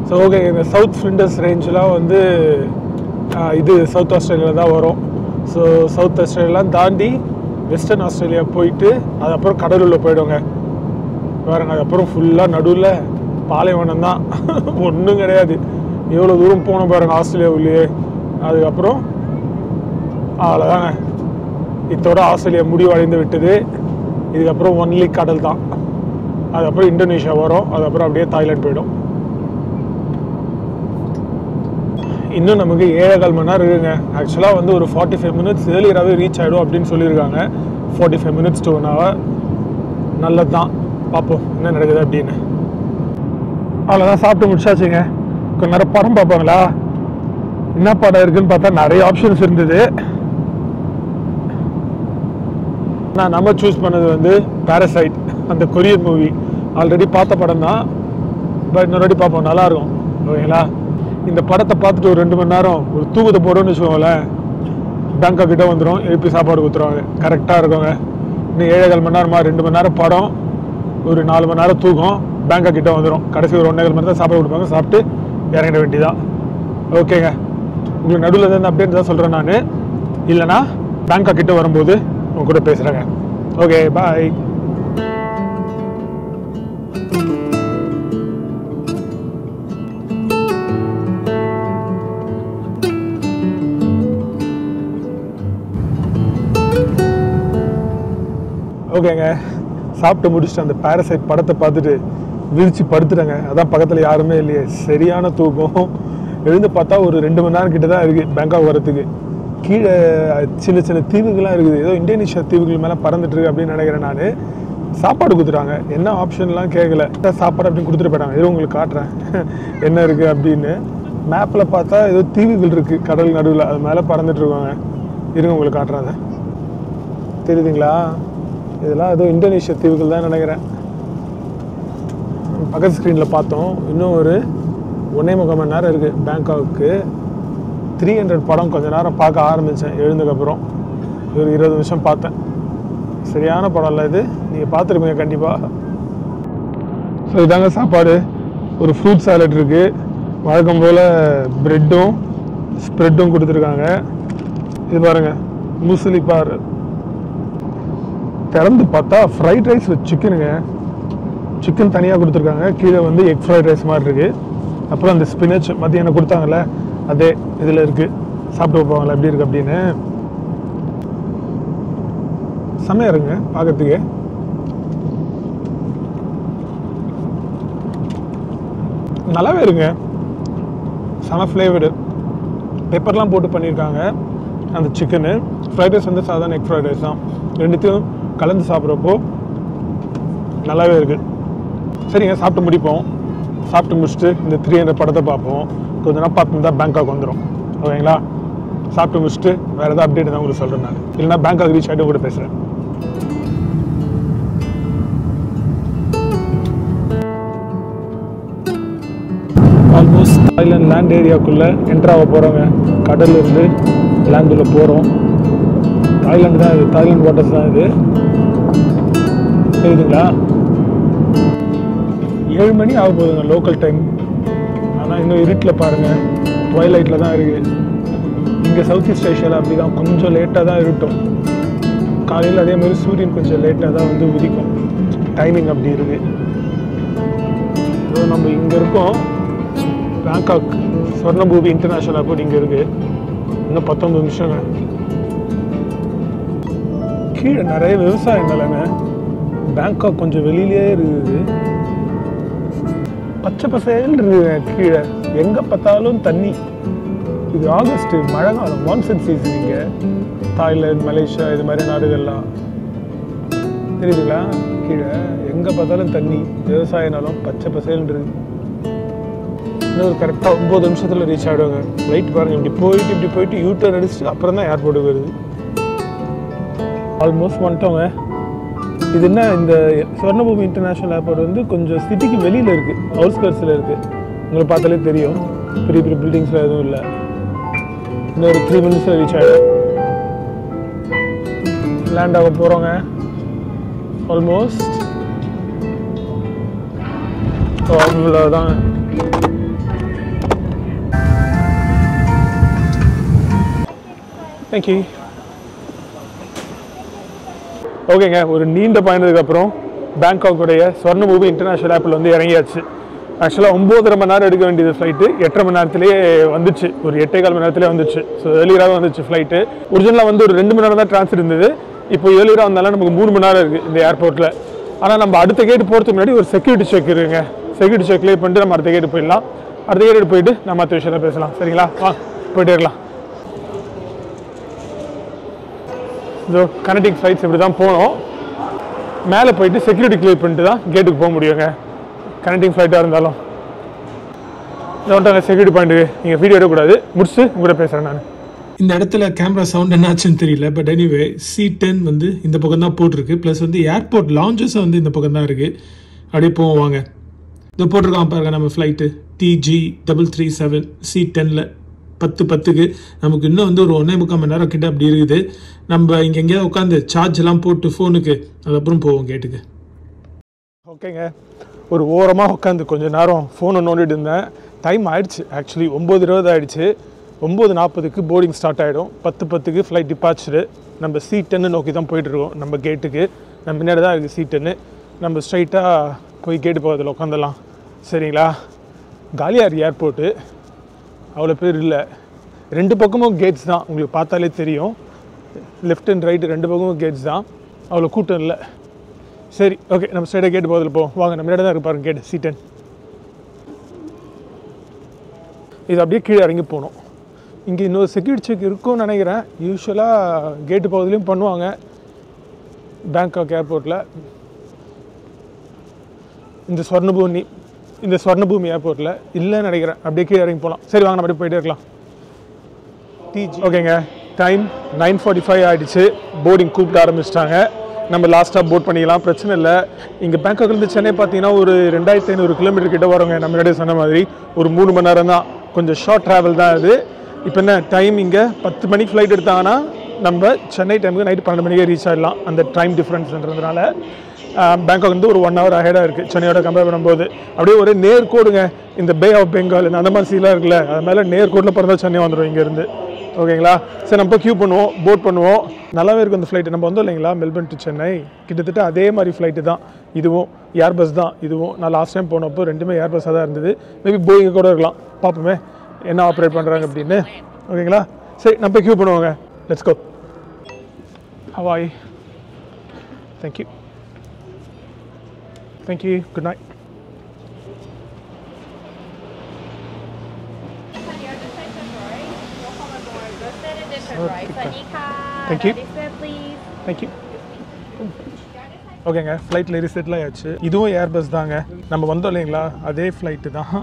ஸோ ஓகே, இந்த சவுத் ஃப்ளிண்டர்ஸ் ரேஞ்செலாம் வந்து இது சவுத் ஆஸ்திரேலியாவில் தான் வரும். ஸோ சவுத் ஆஸ்திரேலியாலாம் தாண்டி வெஸ்டர்ன் ஆஸ்திரேலியா போயிட்டு அதுக்கப்புறம் கடலூரில் போயிடுங்க. வேறு அதுக்கப்புறம் ஃபுல்லாக நடுவில் பாலைவனம் தான், ஒன்றும் கிடையாது. எவ்வளோ தூரம் போனோம் பாருங்கள் ஆஸ்திரேலியாவுலேயே. அதுக்கப்புறம் அவ்வளோதாங்க, இதோட ஆஸ்திரேலியா முடிவடைந்து விட்டது. இதுக்கப்புறம் ஒன்லி கடல் தான். அதுக்கப்புறம் இந்தோனேஷியா வரும், அதுக்கப்புறம் அப்படியே தாய்லாந்து போயிடும். இன்னும் நமக்கு 7.25 மணி நேரம் இருக்குங்க. ஆக்சுவலாக வந்து ஒரு 45 மினிட்ஸ் ஏர்லியராகவே ரீச் ஆகிடும் அப்படின்னு சொல்லியிருக்காங்க. 45 மினிட்ஸ் to 1 hour. நல்லது தான், பார்ப்போம் என்ன நடக்குது அப்படின்னு. அவ்வளோதான், சாப்பிட்டு முடிச்சாச்சுங்க. கொஞ்ச நேரம் படம் பார்ப்பாங்களா? என்ன படம் இருக்குன்னு பார்த்தா நிறைய ஆப்ஷன்ஸ் இருந்தது. நம்ம சூஸ் பண்ணது வந்து பேரசைட், அந்த கொரியன் மூவி. ஆல்ரெடி பார்த்த படம் தான், பட் இன்னொரு வாட்டி பார்ப்போம், நல்லாயிருக்கும். ஓகேங்களா, இந்த படத்தை பார்த்துட்டு ஒரு 2 மணி நேரம் ஒரு தூக்கத்தை போடுறோன்னு வச்சுக்கோங்களேன், பேங்காக் கிட்ட வந்துடும், எழுப்பி சாப்பாடு கொடுத்துருவாங்க. கரெக்டாக இருக்குங்க. இன்னும் 7.25 மணி நேரமா, 2 மணி நேரம் படம், ஒரு 4 மணி நேரம் தூக்கம், பேங்காக் கிட்ட வந்துடும். கடைசி ஒரு 1.25 மணி நேரம் சாப்பாடு கொடுப்பாங்க, சாப்பிட்டு இறங்கிட வேண்டியதான். ஓகேங்க, உங்களுக்கு நடுவில் தான் அப்டேட் தான் சொல்கிறேன் நான். இல்லைனா பேங்காக் கிட்ட வரும்போது உங்க கூட பேசுகிறேங்க. ஓகே, பாய். ஓகேங்க, சாப்பிட்டு முடிச்சுட்டு அந்த பேரசைட் படத்தை பார்த்துட்டு விரிச்சு படுத்துட்டேங்க. அதான் பக்கத்தில் யாருமே இல்லையே, சரியான தூக்கம். எழுந்து பார்த்தா ஒரு 2 மணி நேரம் கிட்ட தான் இருக்குது பேங்காக் வரத்துக்கு. கீழே சின்ன சின்ன தீவுகள்லாம் இருக்குது, ஏதோ இந்தோனேஷியா தீவுகள் மேலே பறந்துட்டு இருக்கு அப்படின்னு நினைக்கிறேன் நான். சாப்பாடு கொடுத்துட்டாங்க, என்ன ஆப்ஷன்லாம் கேட்கல, சாப்பாடு அப்படின்னு கொடுத்துட்டு போயிட்டாங்க. ஏதோ உங்களுக்கு காட்டுறேன் என்ன இருக்குது அப்படின்னு. மேப்பில் பார்த்தா ஏதோ தீவுகள் இருக்குது கடல் நடுவில், அது மேலே பறந்துட்டு இருக்காங்க. இருங்க உங்களுக்கு காட்டுறாங்க, தெரியுதுங்களா? இதெல்லாம் ஏதோ இந்தோனேஷியா தீவுகள் தான் நினைக்கிறேன். பக்கத்து ஸ்க்ரீனில் பார்த்தோம். இன்னும் ஒரு 1.25 மணி நேரம் இருக்குது பேங்காக்கு. 300 படம் கொஞ்ச நேரம் பார்க்க ஆரம்பித்தேன் எழுந்ததுக்கப்புறம். ஒரு 20 நிமிஷம் பார்த்தேன். சரியான படம் இல்லை இது, நீங்கள் பார்த்துருப்பீங்க கண்டிப்பாக. ஸோ இதாங்க சாப்பாடு. ஒரு ஃப்ரூட் சாலட் இருக்குது, வழக்கம் போல் ப்ரெட்டும் ஸ்ப்ரெட்டும் கொடுத்துருக்காங்க. இது பாருங்கள், முஸ்லி பார். திறந்து பார்த்தா ஃப்ரைட் ரைஸ் வித் சிக்கனுங்க. சிக்கன் தனியாக கொடுத்துருக்காங்க, கீழே வந்து எக் ஃப்ரைட் ரைஸ் மாதிரி இருக்குது. அப்புறம் அந்த ஸ்பினச் மதியம் கொடுத்தாங்கல்ல, அதே இதில் இருக்குது. சாப்பிட்டு வைப்பாங்களா எப்படி இருக்குது அப்படின்னு. செமையாக இருங்க பார்க்கறதுக்கு. நல்லாவே இருங்க, செம ஃப்ளேவர்டு. பெப்பர்லாம் போட்டு பண்ணியிருக்காங்க. அந்த சிக்கனு ஃப்ரைட் ரைஸ் வந்து சாதாரண எக் ஃப்ரைட் ரைஸ் தான். ரெண்டுத்தையும் கலந்து சாப்பிட்றப்போ நல்லாவே இருக்குது. சரிங்க, சாப்பிட்டு முடிப்போம். சாப்பிட்டு முடிச்சுட்டு இந்த 300 படத்தை பார்ப்போம். கொஞ்ச நேரம் பார்த்துருந்தா பேங்காக் வந்துடும். ஓகேங்களா, சாப்பிட்டு முடிச்சுட்டு வேறு ஏதாவது அப்டேட் தான் உங்களுக்கு சொல்கிறேன் நான். இல்லைனா பேங்காக் ரீச் ஆகிட்டு கூட பேசுகிறேன். ஆல்மோஸ்ட் தாய்லாந்து லேண்ட் ஏரியாவுக்குள்ளே என்ட்ராக போகிறோங்க. கடல்லேருந்து லேண்டுள்ள போகிறோம். தாய்லாந்து தான் இது, தாய்லாந்து வாட்டர்ஸ் தான் இது, தெரியுதுங்களா? 7 மணி ஆக போகுதுங்க லோக்கல் டைம். ஆனால் இன்னும் இருட்டில் பாருங்கள், ட்வைலைட்டில் தான் இருக்குது. இங்கே சவுத் ஈஸ்ட் ஏஷியாவில் அப்படி தான், கொஞ்சம் லேட்டாக தான் இருட்டும். காலையில் அதேமாதிரி சூரியன் கொஞ்சம் லேட்டாக தான் வந்து உதிக்கும். டைமிங் அப்படி இருக்குது. ஸோ நம்ம இங்கே இருக்கோம், பேங்காக் ஸ்வர்ணபூமி இன்டர்நேஷ்னல் ஏர்போர்ட் இங்கே இருக்குது. இன்னும் 19 நிமிஷங்க. கீழே நிறைய விவசாய நிலங்க. பேங்காக் கொஞ்சம் வெளியிலேயே இருக்குது, பச்சை பசேல் இருக்குங்க. கீழே எங்கே பார்த்தாலும் தண்ணி. இது ஆகஸ்ட், மழை காலம், மான்சூன் சீசன். இங்கே தாய்லாந்து, மலேசியா இது மாதிரி நாடுகள்லாம் தெரியுதுங்களா? கீழே எங்கே பார்த்தாலும் தண்ணி, விவசாய நிலம் பச்சை பசேல்னு இருக்கு. இன்னொரு கரெக்டாக 9 நிமிஷத்தில் ரீச் ஆகிடுவாங்க. ஃப்ளைட் பாருங்கள், இப்படி போயிட்டு யூட்டர்ன் அடிச்சுட்டு அப்புறம் தான் ஏர்போர்ட்டுக்கு வருது. ஆல்மோஸ்ட் வந்துட்டோங்க. இது என்ன, இந்த ஸ்வர்ணபூமி இன்டர்நேஷ்னல் ஏர்போர்ட் வந்து கொஞ்சம் சிட்டிக்கு வெளியில் இருக்குது, அவுட்ஸ்கர்ட்ஸில் இருக்குது. உங்களுக்கு பார்த்தாலே தெரியும், பெரிய பெரிய பில்டிங்ஸ்லாம் எதுவும் இல்லை. இன்னொரு 3 மினிட்ஸில் ரீச் ஆகிடும். லேண்ட் ஆக போகிறோங்க. ஆல்மோஸ்ட் அவ்வளோதான். தேங்க்யூ. ஓகேங்க, ஒரு நீண்ட பயணத்துக்கப்புறம் பேங்காக்குடைய ஸ்வர்ணபூமி இன்டர்நேஷ்னல் ஏர்போர்ட் வந்து இறங்கியாச்சு. ஆக்சுவலாக 9.5 மணி நேரம் எடுக்க வேண்டியது ஃப்ளைட்டு 8.5 மணி நேரத்துலேயே வந்துச்சு. ஒரு 8.15 மணி நேரத்துலேயே வந்துச்சு. ஸோ ஏர்லியராக வந்துச்சு ஃப்ளைட்டு. ஒரிஜினலாக வந்து ஒரு 2 மணி நேரம் தான் ட்ரான்ஸ்ஃபர் இருந்தது. இப்போ ஏர்லியராக வந்தாலும் நமக்கு 3 மணி நேரம் இருக்குது இந்த ஏர்போர்ட்டில். ஆனால் நம்ம அடுத்த கேட்டு போகிறதுக்கு முன்னாடி ஒரு செக்யூரிட்டி செக் இருக்குங்க. செக்யூரிட்டி செக் கிளியர் பண்ணிட்டு நம்ம அடுத்த கேட்டு போயிடலாம். அடுத்த கேட்டு போயிட்டு நம்ம மற்ற விஷயத்தை பேசலாம். சரிங்களா? போயிட்டே இருக்கலாம். இதோ கனெக்டிங் ஃப்ளைட்ஸ் இப்படி தான் போனோம். மேலே போயிட்டு செக்யூரிட்டி கிளியர் பண்ணிட்டு தான் கேட்டுக்கு போக முடியுங்க, கனெக்டிங் ஃப்ளைட்டாக இருந்தாலும். இதோட்டாங்க செக்யூரிட்டி பாயிண்ட்டுக்கு. நீங்கள் வீடியோ எடுக்கக்கூடாது, முடிச்சு உங்கள்கிட்ட பேசுகிறேன் நான். இந்த இடத்துல கேமரா சவுண்ட் என்னாச்சுன்னு தெரியல. பட் எனிவே C10 வந்து இந்த பக்கம் தான் போட்டிருக்கு. ப்ளஸ் வந்து ஏர்போர்ட் லான்ச்சஸும் வந்து இந்த பக்கம் தான் இருக்குது. அப்படியே போவோம் வாங்க. இதை போட்டிருக்கான் பாருங்க நம்ம ஃப்ளைட்டு TG337 C10ல் 10:10க்கு. நமக்கு இன்னும் வந்து ஒரு 1.25 மணி நேரம் கிட்ட அப்படி இருக்குது. நம்ம இங்கே எங்கேயாவது உட்காந்து சார்ஜ்லாம் போட்டு ஃபோனுக்கு அதுக்கப்புறம் போவோம் கேட்டுக்கு. ஓகேங்க, ஒரு ஓரமாக உட்காந்து கொஞ்சம் நேரம் ஃபோனை நோண்டிட்டு இருந்தேன். டைம் ஆயிடுச்சு. ஆக்சுவலி 9:20 ஆகிடுச்சு. 9:40க்கு போர்டிங் ஸ்டார்ட் ஆகிடும். 10:10க்கு ஃப்ளைட் டிபார்ச்சரு. நம்ம C10 நோக்கி தான் போயிட்டுருக்கோம் நம்ம கேட்டுக்கு. நம்ம முன்னாடி தான் இருக்குது C10. நம்ம ஸ்ட்ரைட்டாக போய் கேட்டு போகிறதில் உட்காந்துடலாம். சரிங்களா? காலியார் ஏர்போர்ட்டு அவ்வளோ பேர் இல்லை. 2 பக்கமும் கேட்ஸ் தான், உங்களுக்கு பார்த்தாலே தெரியும். லெஃப்ட் அண்ட் ரைட்டு 2 பக்கமும் கேட்ஸ் தான், அவ்வளோ கூட்டம் இல்லை. சரி, ஓகே, நம்ம ஸ்ட்ரைட்டாக கேட்டு போகிறதில் போவோம் வாங்க. நம்ம முன்னாடி தான் இருக்கு பாருங்க கேட்டு C10. இது அப்படியே கீழே இறங்கி போகணும். இங்கே இன்னொரு செக்யூரிட்டி செக் இருக்கும்னு நினைக்கிறேன். யூஸ்வலாக கேட்டு போகிறதுலையும் பண்ணுவாங்க பேங்காக் ஏர்போர்ட்டில். இந்த ஸ்வர்ணபூமி ஏர்போர்ட்டில் இல்லைன்னு நினைக்கிறேன். அப்படியே கீழே இறங்கி போகலாம். சரி வாங்க, நம்ம அப்படியே போயிட்டே இருக்கலாம். ஓகேங்க, டைம் 9:45 ஆகிடுச்சு. போர்டிங் கூப்பிட்டு ஆரம்பிச்சிட்டாங்க. நம்ம லாஸ்ட்டாக போட் பண்ணிக்கலாம், பிரச்சனை இல்லை. இங்கே பேங்காக்லேருந்து சென்னை பார்த்தீங்கன்னா ஒரு 2500 கிலோமீட்டர் கிட்ட வருங்க. நம்ம முன்னாடியே சொன்ன மாதிரி ஒரு 3 மணி நேரம் தான், கொஞ்சம் ஷார்ட் ட்ராவல் தான் அது. இப்போ என்ன டைம், இங்கே 10 மணிக்கு ஃப்ளைட் எடுத்தாங்கன்னா நம்ம சென்னை டைமுக்கு நைட்டு 12 மணிக்கே ரீச் ஆகிடலாம். அந்த டைம் டிஃப்ரென்ஸ்ன்றதுனால பேங்காக் வந்து ஒரு 1 ஹவர் அஹெடாக இருக்குது சென்னையோட கம்பேர் பண்ணும்போது. அப்படியே ஒரு நேர்கோடுங்க. இந்த பே ஆஃப் பெங்கால் அந்த மாதிரி சீலாம் இருக்குல்ல, அது மேலே நேர்கோட்டில் பிறந்தா சென்னை வந்துடும் இங்கேருந்து. ஓகேங்களா? சரி, நம்ம கியூ பண்ணுவோம், போட் பண்ணுவோம். நல்லாவே இருக்கும் இந்த ஃப்ளைட்டு. நம்ம வந்தோம் இல்லைங்களா மெல்பர்ன் டு சென்னை, கிட்டத்தட்ட அதே மாதிரி ஃப்ளைட்டு தான் இதுவும். ஏர்பஸ் தான் இதுவும். நான் லாஸ்ட் டைம் போனப்போ 2மே ஏர்பஸ்ஸாக தான் இருந்தது. மேபி போயிங்க கூட இருக்கலாம், பார்ப்போமே என்ன ஆப்ரேட் பண்ணுறாங்க அப்படின்னு. ஓகேங்களா? சரி, நம்ம கியூ பண்ணுவோங்க. Let's go. Hawaii. Thank you. Thank you. Good night. Thank you. Thank you. ஓகேங்க, ஃப்ளைட்டில் ரீசெட்டில் ஆயாச்சு. இதுவும் ஏர்பஸ் தாங்க. நம்ம வந்தோம் இல்லைங்களா, அதே ஃப்ளைட்டு தான்.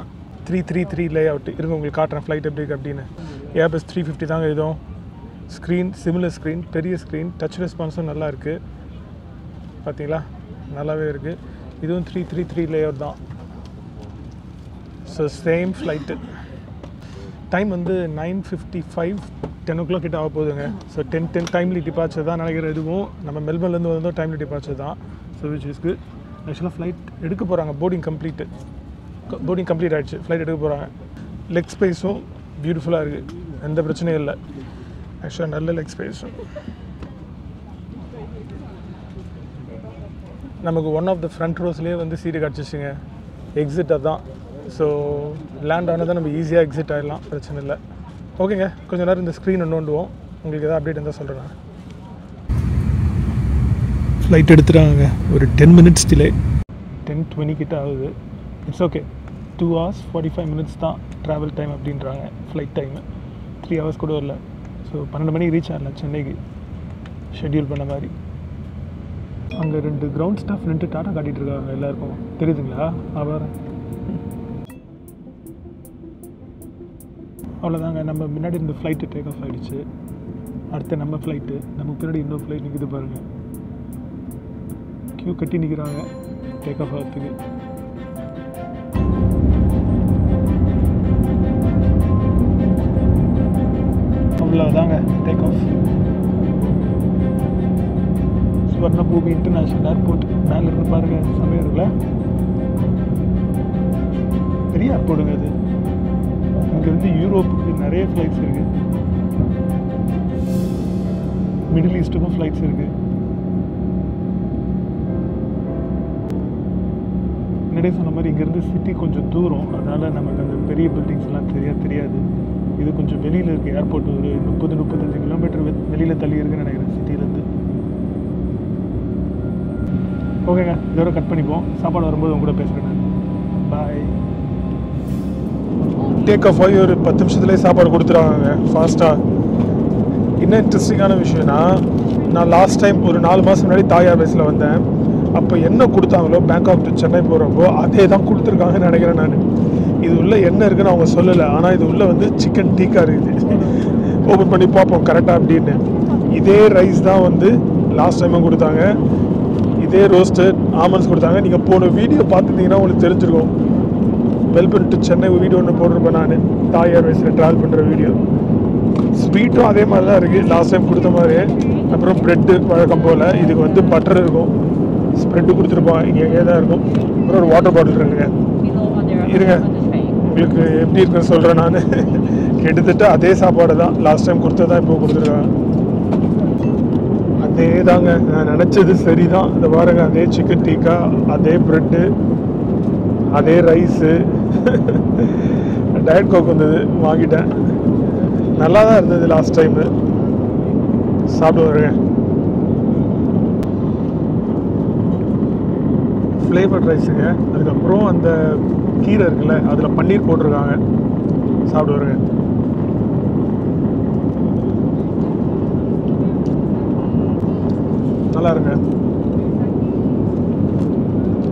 333 லே அவுட் இருங்க, உங்களுக்கு காட்டுறேன் ஃப்ளைட் எப்படி இருக்குது அப்படின்னு. ஏர்பஸ் 350 தாங்க இதுவும். ஸ்க்ரீன் சிமிலர் ஸ்க்ரீன், பெரிய ஸ்க்ரீன், டச் ரெஸ்பான்ஸும் நல்லா இருக்குது. பார்த்தீங்களா, நல்லாவே இருக்குது. இதுவும் 333 லேயர் தான். So same flight. டைம் வந்து 9:55, 10 o'clock கிட்ட ஆக போகுதுங்க. ஸோ 10 டைம்லி டிபார்ச்சர் தான் நினைக்கிறேன். இதுவும் நம்ம மெல்பர்ன்லேருந்து வந்தோம் டைம்லி டிபார்ச்சர் தான். So which is good. ஆக்சுவலாக ஃப்ளைட் எடுக்க போகிறாங்க. போர்டிங் கம்ப்ளீட் ஆகிடுச்சு. ஃப்ளைட் எடுக்க போகிறாங்க. லெக் ஸ்பேஸும் பியூட்டிஃபுல்லாக இருக்குது, எந்த பிரச்சனையும் இல்லை. ஆக்சுவலாக நல்ல லெக் ஸ்பேஸும். நமக்கு ஒன் ஆஃப் த ஃப்ரண்ட் ரோஸ்லேயே வந்து சீட்டு கிடச்சிச்சுங்க. எக்ஸிட் அதுதான். ஸோ லேண்ட் ஆனதான் நம்ம ஈஸியாக எக்ஸிட் ஆகிடலாம், பிரச்சனை இல்லை. ஓகேங்க, கொஞ்சம் நேரம் இந்த ஸ்க்ரீனை நோண்டுவோம். உங்களுக்கு எதாவது அப்டேட் இருந்தால் சொல்கிறேன். ஃப்ளைட் எடுத்துட்டாங்க. ஒரு 10 minutes டிலே, 10:20 கிட்ட ஆகுது. It's okay. 2 hours 45 minutes தான் ட்ராவல் டைம் அப்படின்றாங்க. ஃப்ளைட் டைமு 3 hours கூட இல்லை. ஸோ 12 மணிக்கு ரீச் ஆகலாம் சென்னைக்கு, ஷெட்யூல் பண்ண மாதிரி. அங்கே 2 கிரவுண்ட் ஸ்டாஃப் நின்று டாட்டா காட்டிகிட்டு இருக்காங்க எல்லாருக்கும். தெரியுதுங்களா? அவர் அவ்வளோதாங்க. நம்ம முன்னாடி இந்த ஃப்ளைட்டு டேக் ஆஃப் ஆகிடுச்சு. அடுத்து நம்ம ஃப்ளைட்டு, நமக்கு பின்னாடி இன்னொரு ஃப்ளைட் நிற்குது பாருங்கள். க்யூ கட்டி நிற்கிறாங்க டேக் ஆஃப் ஆகிறதுக்கு. அவ்வளோதாங்க take off. Swarnabhoomi international airport மேலே இருந்து பாருங்கள், செம்மையாக இருக்குல்ல? பெரிய ஏர்போர்ட்டுங்க அது. இங்கேருந்து யூரோப்புக்கு நிறைய ஃப்ளைட்ஸ் இருக்குது, மிடில் ஈஸ்ட்டுக்கும் ஃப்ளைட்ஸ் இருக்குது. முன்னாடியே சொன்ன மாதிரி இங்கேருந்து சிட்டி கொஞ்சம் தூரம், அதனால் நமக்கு அந்த பெரிய பில்டிங்ஸ்லாம் தெரியாது. இது கொஞ்சம் வெளியில் இருக்குது ஏர்போர்ட். ஒரு 30-35 கிலோமீட்டர் வெளியில் தள்ளி இருக்குன்னு நினைக்கிறேன் சிட்டிலேருந்து. ஓகேங்க, இதோட கட் பண்ணிப்போம். சாப்பாடு வரும்போது உங்க கூட பேசுகிறேன். பாய். டேக் ஆஃப் ஆகி ஒரு 10 நிமிஷத்துலேயே சாப்பாடு கொடுத்துருவாங்க ஃபாஸ்ட்டாக. என்ன இன்ட்ரெஸ்டிங்கான விஷயம்னா, நான் லாஸ்ட் டைம் ஒரு 4 மாதம் முன்னாடி தாய் ஏர்வேஸில் வந்தேன். அப்போ என்ன கொடுத்தாங்களோ பேங்காக் டு சென்னை போகிறப்போ அதே தான் கொடுத்துருக்காங்கன்னு நினைக்கிறேன் நான். இது உள்ள என்ன இருக்குன்னு அவங்க சொல்லலை, ஆனால் இது உள்ள வந்து சிக்கன் டீக்கா இருக்குது. ஓப்பன் பண்ணி பார்ப்போம் கரெக்டாக அப்படின்னு. இதே ரைஸ் தான் வந்து லாஸ்ட் டைமும் கொடுத்தாங்க, இதே ரோஸ்டட் ஆமண்ட்ஸ் கொடுத்தாங்க. நீங்கள் போன வீடியோ பார்த்துருந்தீங்கன்னா உங்களுக்கு தெரிஞ்சிருக்கும். மெல்பர்ன் டு சென்னை வீடியோ ஒன்று போட்டிருப்பேன் நான், தாய் ஏர்வேஸில் ட்ராவல் பண்ணுற வீடியோ. ஸ்வீட்டும் அதே மாதிரி தான் இருக்குது லாஸ்ட் டைம் கொடுத்த மாதிரி. அப்புறம் ப்ரெட்டு வழக்கம் போல். இதுக்கு வந்து பட்டர் இருக்கும், ஸ்ப்ரெட்டு கொடுத்துருப்போம், இங்கே எங்கே தான் இருக்கும். அப்புறம் ஒரு வாட்டர் பாட்டில் இருக்குங்க. இருங்க உங்களுக்கு எப்படி இருக்குன்னு சொல்கிறேன் நான். கிட்டத்தட்ட அதே சாப்பாடு தான் லாஸ்ட் டைம் கொடுத்ததான் இப்போ கொடுத்துருக்காங்க. அதே தாங்க, நான் நினச்சது சரி தான். இந்த பாருங்க, அதே சிக்கன் டீக்கா, அதே ப்ரெட்டு, அதே ரைஸு. டயட் கோக் வந்தது, வாங்கிட்டேன். நல்லா தான் இருந்தது லாஸ்ட் டைமு. சாப்பிட்டு வருங்க. ஃப்ளேவர்ட் ரைஸுங்க. அதுக்கப்புறம் அந்த கீரை இருக்குல்ல, அதில் பன்னீர் போட்டிருக்காங்க. சாப்பிட்டு வருங்க. நல்லா இருங்க.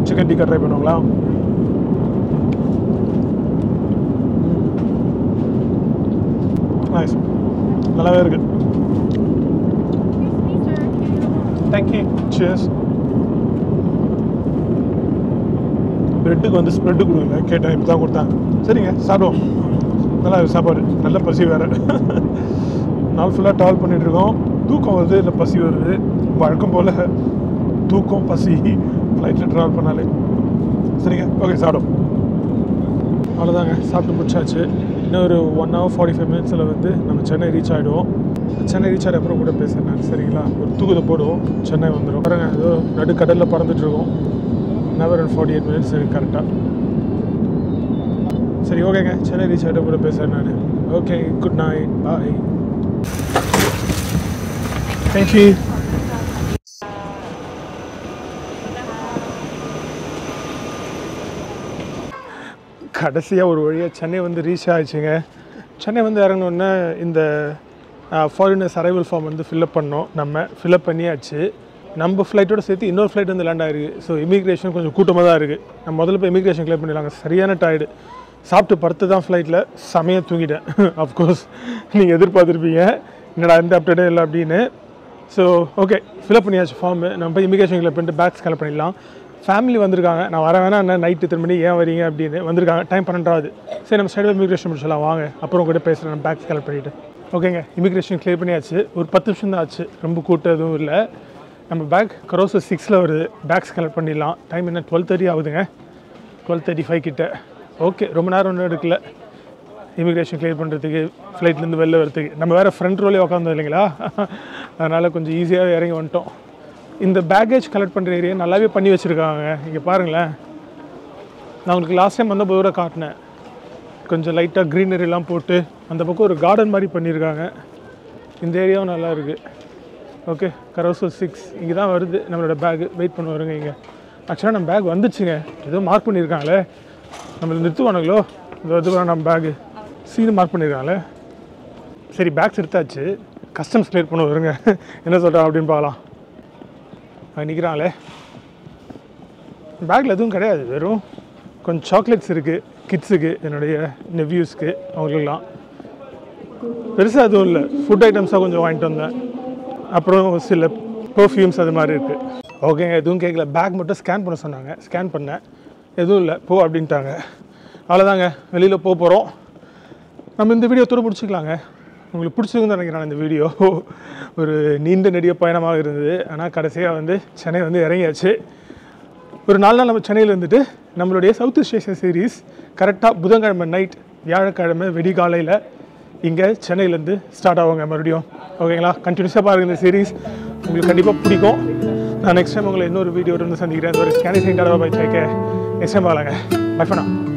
சிக்கன் டிக்கா ட்ரை பண்ணுவாங்களா? நைஸ், நல்லாவே இருக்கு. தேங்க்யூ. சியர்ஸ். ப்ரெட்டுக்கு வந்து ஸ்ப்ரெட்டு கொடுக்கல, கேட்டேன், இப்போ தான் கொடுத்தாங்க. சரிங்க, சாப்பிடுவோம். நல்லா சாப்பாடு, நல்ல பசி வேறு. நாள் ஃபுல்லாக ட்ராவல் பண்ணிகிட்ருக்கோம். தூக்கம் வருது, இல்லை பசி வருது. வழக்கம் போல் தூக்கம் பசி ஃப்ளைட்டில் ட்ராவல் பண்ணாலே. சரிங்க, ஓகே, சாப்பிடும். அவ்வளோதாங்க, சாப்பிட்டு முடிச்சாச்சு. இன்னும் ஒரு 1 hour 45 minutes வந்து நம்ம சென்னை ரீச் ஆகிடுவோம். சென்னை ரீச் ஆகிற அப்புறம் கூட பேசுகிறேன் நான். சரிங்களா, ஒரு தூக்கத்தை போடுவோம், சென்னை வந்துடும். பாருங்க, ஏதோ நடுக்கடலில் பறந்துட்டுருக்கோம். நவர் 48 minutes கரெக்டாக. சரி, ஓகேங்க, சென்னை ரீச் ஆகிட்ட கூட பேசுகிறேன் நான். ஓகே, குட் நைட், பாய். தேங்க்யூ. கடைசியாக ஒரு வழியாக சென்னை வந்து ரீச் ஆகிடுச்சுங்க. சென்னை வந்து இறங்கினோடனே இந்த ஃபாரினர்ஸ் அரைவல் ஃபார்ம் வந்து ஃபில்அப் பண்ணோம். நம்ம ஃபில்அப் பண்ணியாச்சு. நம்ம ஃப்ளைட்டோட சேர்த்து இன்னொரு ஃப்ளைட் வந்து லேண்ட் ஆகிருக்கு. ஸோ இமிக்ரேஷன் கொஞ்சம் கூட்டமாக தான் இருக்குது. நம்ம முதல்ல போய் இமிக்ரேஷன் கிளியர் பண்ணிடலாங்க. சரியான டயர்டு. சாப்பிட்டு படுத்து தான் ஃப்ளைட்டில் செமையாக தூங்கிட்டேன். அஃப்கோர்ஸ் நீங்கள் எதிர்பார்த்துருப்பீங்க என்னடா எந்த அப்டேட்டே இல்லை அப்படின்னு. ஸோ ஓகே, ஃபில்அப் பண்ணியாச்சு ஃபார்மு. நம்ம போய் இமிக்ரேஷன் கிளியர் பண்ணிட்டு பேக்ஸ் கலெக்ட் பண்ணிடலாம். ஃபேமிலி வந்திருக்காங்க. நான் வர வேணா என்ன நைட்டு 10 மணி ஏன் வரீங்க அப்படின்னு வந்திருக்காங்க. டைம் 12 சரி, நம்ம சைடு இமிக்ரேஷன் முடிச்சலாம் வாங்க. அப்புறம் கூட பேசுகிறேன், நான் பேக்ஸ் கலெக்ட் பண்ணிவிட்டு. ஓகேங்க, இமிக்ரேஷன் கிளியர் பண்ணியாச்சு. ஒரு 10 நிமிஷம் தான் ஆச்சு, ரொம்ப கூட்டம் எதுவும் இல்லை. நம்ம பேக் கரோசர் 6 வருது. பேக்ஸ் கலெக்ட் பண்ணிடலாம். டைம் என்ன 12:30 ஆகுதுங்க, 12:35 கிட்ட. ஓகே, ரொம்ப நேரம் ஒன்றும் எடுக்கல இமிக்ரேஷன் கிளியர் பண்ணுறதுக்கு, ஃப்ளைட்லேருந்து வெளில வரதுக்கு. நம்ம வேறு ஃப்ரண்ட் ரோலே உட்காந்தோம் இல்லைங்களா, அதனால் கொஞ்சம் ஈஸியாக இறங்கி வந்துட்டோம். இந்த பேக்கேஜ் கலெக்ட் பண்ணுற ஏரியா நல்லாவே பண்ணி வச்சுருக்காங்க. இங்கே பாருங்களேன், நான் உங்களுக்கு லாஸ்ட் டைம் வந்தபோது கூட காட்டினேன். கொஞ்சம் லைட்டாக க்ரீனரிலாம் போட்டு அந்த பக்கம் ஒரு கார்டன் மாதிரி பண்ணியிருக்காங்க. இந்த ஏரியாவும் நல்லா இருக்குது. ஓகே, கரோசர் 6 இங்கே தான் வருது நம்மளோட பேக்கு. வெயிட் பண்ண வருங்க. இங்கே ஆக்சுவலாக நம்ம பேக் வந்துச்சுங்க, ஏதோ மார்க் பண்ணியிருக்காங்களே. நம்மளை நிறுத்துவானுங்களோ, இது நம்ம பேகு சீனு மார்க் பண்ணியிருக்காங்களே. சரி, பேக்ஸ் எடுத்தாச்சு. கஸ்டம்ஸ் கிளியர் பண்ண வருங்க, என்ன சொல்கிறேன் அப்படின்னு பார்க்கலாம். அங்கே நிற்கிறாங்களே. பேக்கில் எதுவும் கிடையாது, வெறும் கொஞ்சம் சாக்லேட்ஸ் இருக்குது கிட்ஸுக்கு, என்னுடைய நெவ்யூஸ்க்கு, அவங்களுக்கெல்லாம் பெருசாக எதுவும் இல்லை. ஃபுட் ஐட்டம்ஸாக கொஞ்சம் வாங்கிட்டு வந்தேன். அப்புறம் சில பர்ஃப்யூம்ஸ் அது மாதிரி இருக்குது. ஓகேங்க, எதுவும் கேட்கல. பேக் மட்டும் ஸ்கேன் பண்ண சொன்னாங்க, ஸ்கேன் பண்ணேன். எதுவும் இல்லை, போ அப்படின்ட்டாங்க. அவ்வளோதாங்க, வெளியில் போகிறோம். நம்ம இந்த வீடியோ தூர பிடிச்சிக்கலாங்க. உங்களுக்கு பிடிச்சிருக்குன்னு நினைக்கிறேன். இந்த வீடியோ ஒரு நீண்ட நெடிய பயணமாக இருந்தது. ஆனால் கடைசியாக சென்னை இறங்கியாச்சு. ஒரு 4 நாள் நம்ம சென்னையில் இருந்துட்டு நம்மளுடைய சவுத் ஈஸ்ட் ஏஷியா சீரீஸ் கரெக்டாக புதன்கிழமை நைட், வியாழக்கிழமை வெடிகாலையில் இங்கே சென்னையிலேருந்து ஸ்டார்ட் ஆகுங்க மறுபடியும். ஓகேங்களா, கண்டினியூஸாக பாருங்கள். இந்த சீரீஸ் உங்களுக்கு கண்டிப்பாக பிடிக்கும். நான் நெக்ஸ்ட் டைம் உங்களை இன்னொரு வீடியோ சந்திக்கிறேன். ஒரு scanning bye take care. Next time பார்க்கலாங்க. Bye for now.